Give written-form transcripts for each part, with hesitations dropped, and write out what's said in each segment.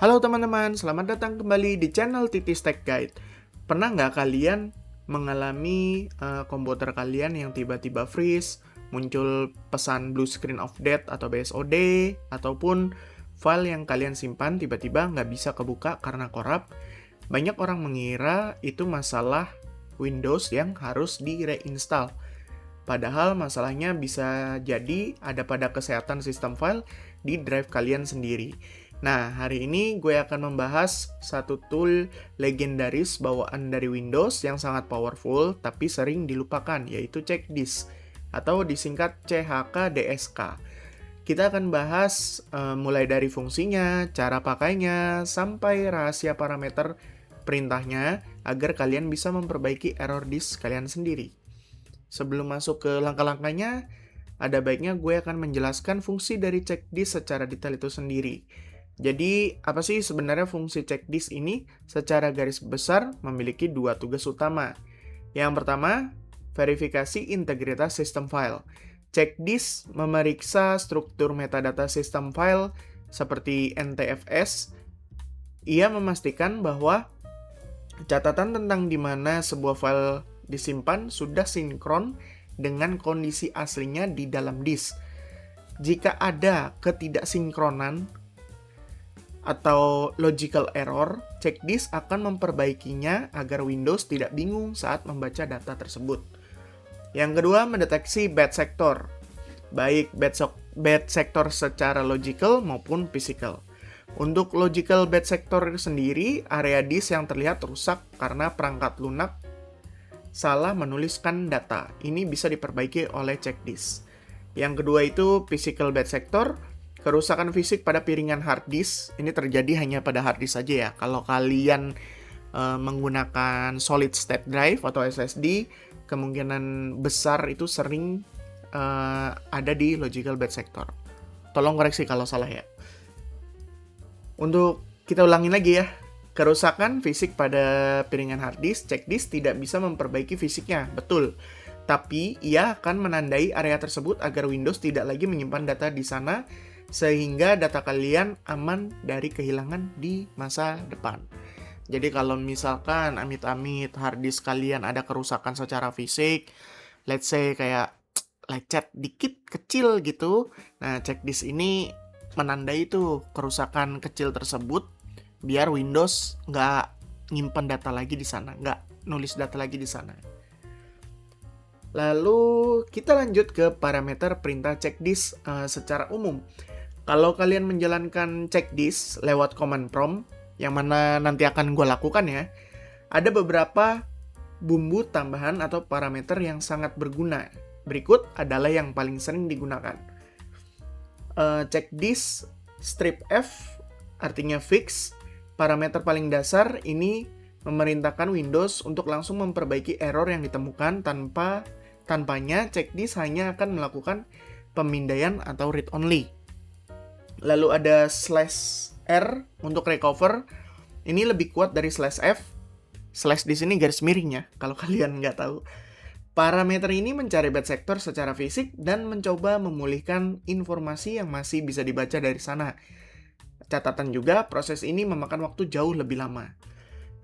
Halo teman-teman, selamat datang kembali di channel Titis Tech Guide. Pernah nggak kalian mengalami komputer kalian yang tiba-tiba freeze, muncul pesan blue screen of death atau BSOD, ataupun file yang kalian simpan tiba-tiba nggak bisa kebuka karena korup? Banyak orang mengira itu masalah Windows yang harus di-reinstall. Padahal masalahnya bisa jadi ada pada kesehatan sistem file di drive kalian sendiri. Nah, hari ini gue akan membahas satu tool legendaris bawaan dari Windows yang sangat powerful tapi sering dilupakan, yaitu check disk atau disingkat CHKDSK. Kita akan bahas mulai dari fungsinya, cara pakainya, sampai rahasia parameter perintahnya agar kalian bisa memperbaiki error disk kalian sendiri. Sebelum masuk ke langkah-langkahnya, ada baiknya gue akan menjelaskan fungsi dari check disk secara detail itu sendiri. Jadi, apa sih sebenarnya fungsi check disk ini? Secara garis besar memiliki dua tugas utama. Yang pertama, verifikasi integritas sistem file. Check disk memeriksa struktur metadata sistem file seperti NTFS. Ia memastikan bahwa catatan tentang di mana sebuah file disimpan sudah sinkron dengan kondisi aslinya di dalam disk. Jika ada ketidaksinkronan atau logical error, check disk akan memperbaikinya agar Windows tidak bingung saat membaca data tersebut. Yang kedua, mendeteksi bad sector, baik bad sector secara logical maupun physical. Untuk logical bad sector sendiri, area disk yang terlihat rusak karena perangkat lunak salah menuliskan data. Ini bisa diperbaiki oleh check disk. Yang kedua itu physical bad sector. Kerusakan fisik pada piringan hard disk ini terjadi hanya pada hard disk saja ya. Kalau kalian menggunakan solid state drive atau SSD, kemungkinan besar itu sering ada di logical bad sector. Tolong koreksi kalau salah ya. Untuk kita ulangin lagi ya. Kerusakan fisik pada piringan hard disk, check disk tidak bisa memperbaiki fisiknya, betul. Tapi ia akan menandai area tersebut agar Windows tidak lagi menyimpan data di sana, sehingga data kalian aman dari kehilangan di masa depan. Jadi kalau misalkan amit-amit hard disk kalian ada kerusakan secara fisik, let's say kayak lecet dikit kecil gitu, nah check disk ini menandai itu kerusakan kecil tersebut biar Windows nggak nyimpan data lagi di sana, nggak nulis data lagi di sana. Lalu kita lanjut ke parameter perintah check disk secara umum. Kalau kalian menjalankan check disk lewat command prompt, yang mana nanti akan gue lakukan ya, ada beberapa bumbu tambahan atau parameter yang sangat berguna. Berikut adalah yang paling sering digunakan. Check disk strip F, artinya fix. Parameter paling dasar ini memerintahkan Windows untuk langsung memperbaiki error yang ditemukan tanpanya check disk hanya akan melakukan pemindaian atau read only. Lalu ada /R untuk recover. Ini lebih kuat dari /F. Slash di sini garis miring ya, kalau kalian nggak tahu. Parameter ini mencari bad sector secara fisik dan mencoba memulihkan informasi yang masih bisa dibaca dari sana. Catatan juga, proses ini memakan waktu jauh lebih lama.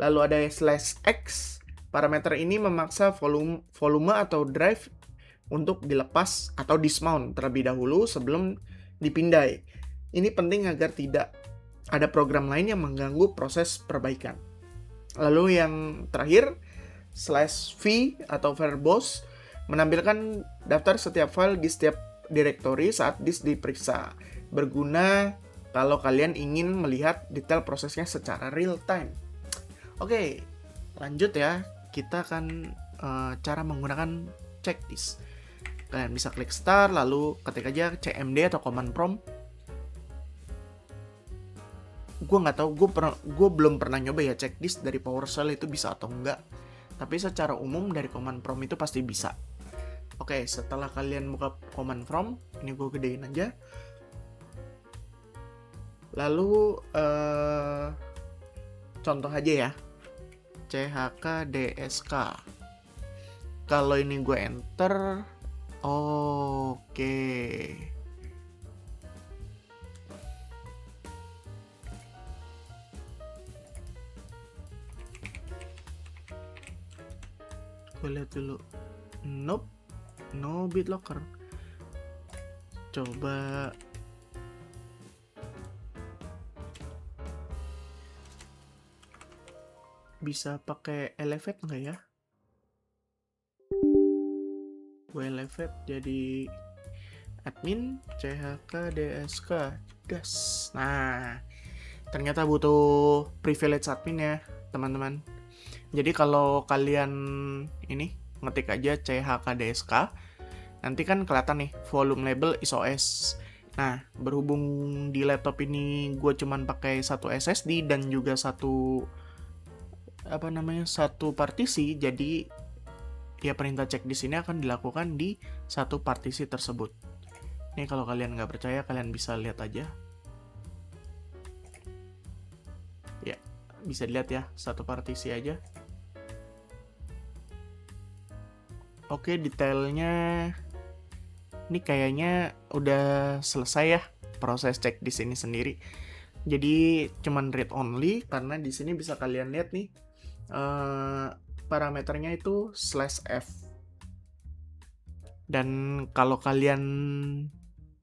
Lalu ada /X. Parameter ini memaksa volume atau drive untuk dilepas atau dismount terlebih dahulu sebelum dipindai. Ini penting agar tidak ada program lain yang mengganggu proses perbaikan. Lalu yang terakhir, /V atau verbose menampilkan daftar setiap file di setiap directory saat disk diperiksa. Berguna kalau kalian ingin melihat detail prosesnya secara real time. Oke, lanjut ya. Kita akan cara menggunakan check disk. Kalian bisa klik start, lalu ketik aja cmd atau command prompt. Gue nggak tahu, gue belum pernah nyoba ya check disk dari PowerShell itu bisa atau enggak. Tapi secara umum dari command prompt itu pasti bisa. Oke, setelah kalian buka command prompt, ini gue gedein aja. Lalu contoh aja ya, CHKDSK. Kalau ini gue enter, oke. Gue lihat dulu. Nope, no BitLocker. Coba bisa pakai Elevate nggak ya? Gue Elevate jadi admin CHKDSK gas. Nah, ternyata butuh privilege admin ya, teman-teman. Jadi kalau kalian ini ngetik aja CHKDSK, nanti kan kelihatan nih volume label ISOS. Nah, berhubung di laptop ini gue cuman pakai satu SSD dan juga satu partisi, jadi ya perintah cek di sini akan dilakukan di satu partisi tersebut. Ini kalau kalian nggak percaya, kalian bisa lihat aja. Ya, bisa dilihat ya, satu partisi aja. Oke, detailnya ini kayaknya udah selesai ya proses cek di sini sendiri. Jadi cuman read only karena di sini bisa kalian lihat nih parameternya itu /f. Dan kalau kalian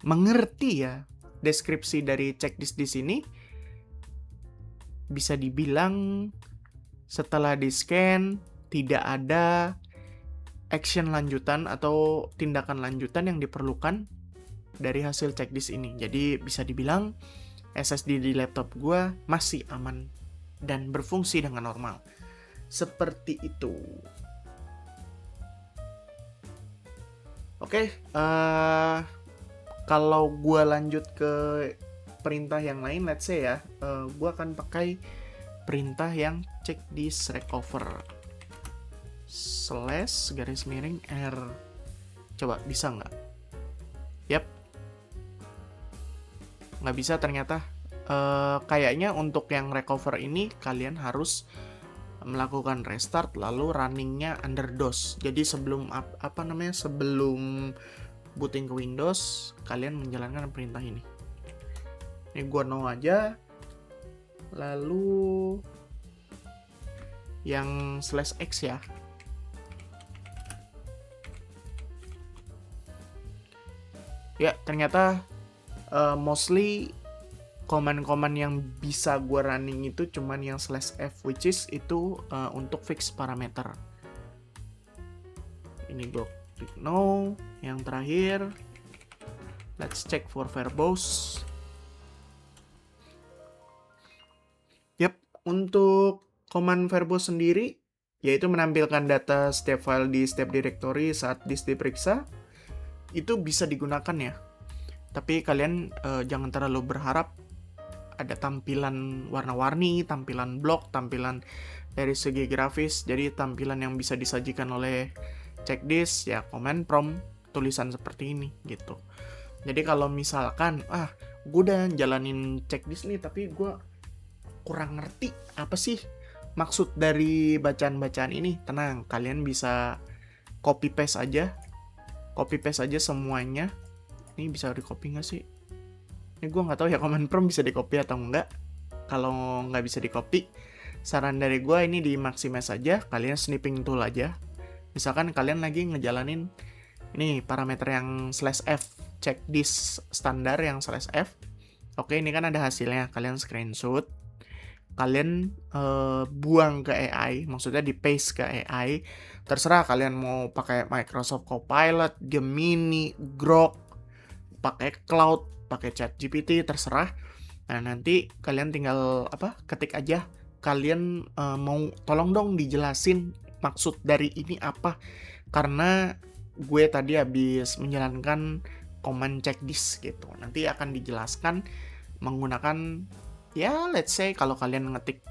mengerti ya deskripsi dari checklist di sini, bisa dibilang setelah di scan tidak ada action lanjutan atau tindakan lanjutan yang diperlukan dari hasil checklist ini. Jadi bisa dibilang SSD di laptop gue masih aman dan berfungsi dengan normal. Seperti itu. Oke, kalau gue lanjut ke perintah yang lain, let's say ya, gue akan pakai perintah yang check disk recover /r. Coba bisa nggak? Yap, nggak bisa ternyata. Kayaknya untuk yang recover ini kalian harus melakukan restart lalu runningnya under DOS. Jadi sebelum sebelum booting ke Windows, kalian menjalankan perintah ini. Ini gua no aja. Lalu yang /x ya. Ya, ternyata mostly command-command yang bisa gue running itu cuman yang /f, which is itu untuk fix parameter. Ini gue klik no. Yang terakhir, let's check for verbose. Yap, untuk command verbose sendiri, yaitu menampilkan data setiap file di setiap directory saat disk diperiksa, itu bisa digunakan ya. Tapi kalian jangan terlalu berharap ada tampilan warna-warni, tampilan blok, tampilan dari segi grafis. Jadi tampilan yang bisa disajikan oleh checkdisk ya command prompt tulisan seperti ini gitu. Jadi kalau misalkan gue udah jalanin checkdisk nih tapi gue kurang ngerti apa sih maksud dari bacaan-bacaan ini, tenang, kalian bisa copy paste aja semuanya. Ini bisa di copy nggak sih? Ini gue nggak tahu ya command prompt bisa di copy atau enggak. Kalau nggak bisa di copy, saran dari gue ini di maximize aja, kalian snipping tool aja. Misalkan kalian lagi ngejalanin ini parameter yang /f, check disk standar yang /f. Oke, ini kan ada hasilnya, kalian screenshot, kalian buang ke AI, maksudnya di paste ke AI. Terserah kalian mau pakai Microsoft Copilot, Gemini, Grok, pakai cloud, pakai ChatGPT, terserah. Nah, nanti kalian tinggal ketik aja, kalian mau tolong dong dijelasin maksud dari ini apa, karena gue tadi habis menjalankan command check disk gitu. Nanti akan dijelaskan menggunakan ya let's say kalau kalian ngetik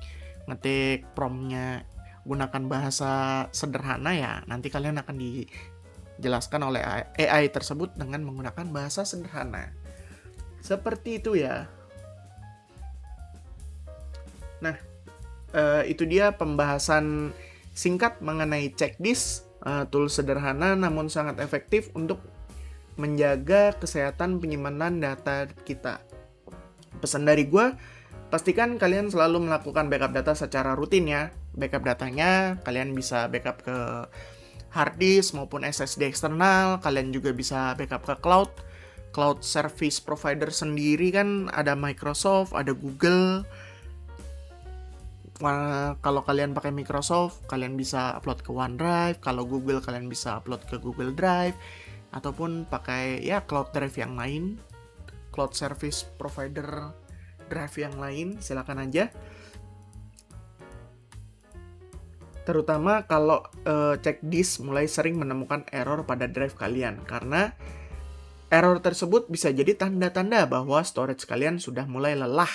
promptnya gunakan bahasa sederhana ya, nanti kalian akan dijelaskan oleh AI tersebut dengan menggunakan bahasa sederhana. Seperti itu ya. Nah, itu dia pembahasan singkat mengenai checkdisk, tool sederhana namun sangat efektif untuk menjaga kesehatan penyimpanan data kita. Pesan dari gue, pastikan kalian selalu melakukan backup data secara rutin ya. Backup datanya kalian bisa backup ke hard disk maupun SSD eksternal. Kalian juga bisa backup ke cloud service provider sendiri kan, ada Microsoft, ada Google. Kalau kalian pakai Microsoft, kalian bisa upload ke OneDrive. Kalau Google, kalian bisa upload ke Google Drive. Ataupun pakai ya cloud drive yang lain, cloud service provider drive yang lain, silakan aja. Terutama kalau cek disk mulai sering menemukan error pada drive kalian, karena error tersebut bisa jadi tanda-tanda bahwa storage kalian sudah mulai lelah,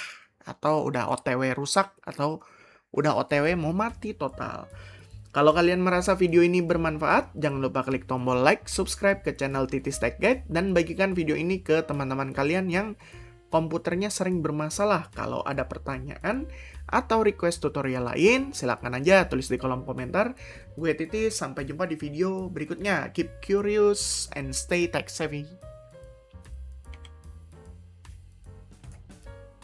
atau udah OTW rusak, atau udah OTW mau mati total. Kalau kalian merasa video ini bermanfaat, jangan lupa klik tombol like, subscribe ke channel Titis Tech Guide, dan bagikan video ini ke teman-teman kalian yang komputernya sering bermasalah. Kalau ada pertanyaan atau request tutorial lain, silakan aja tulis di kolom komentar. Gue Titis, sampai jumpa di video berikutnya. Keep curious and stay tech savvy.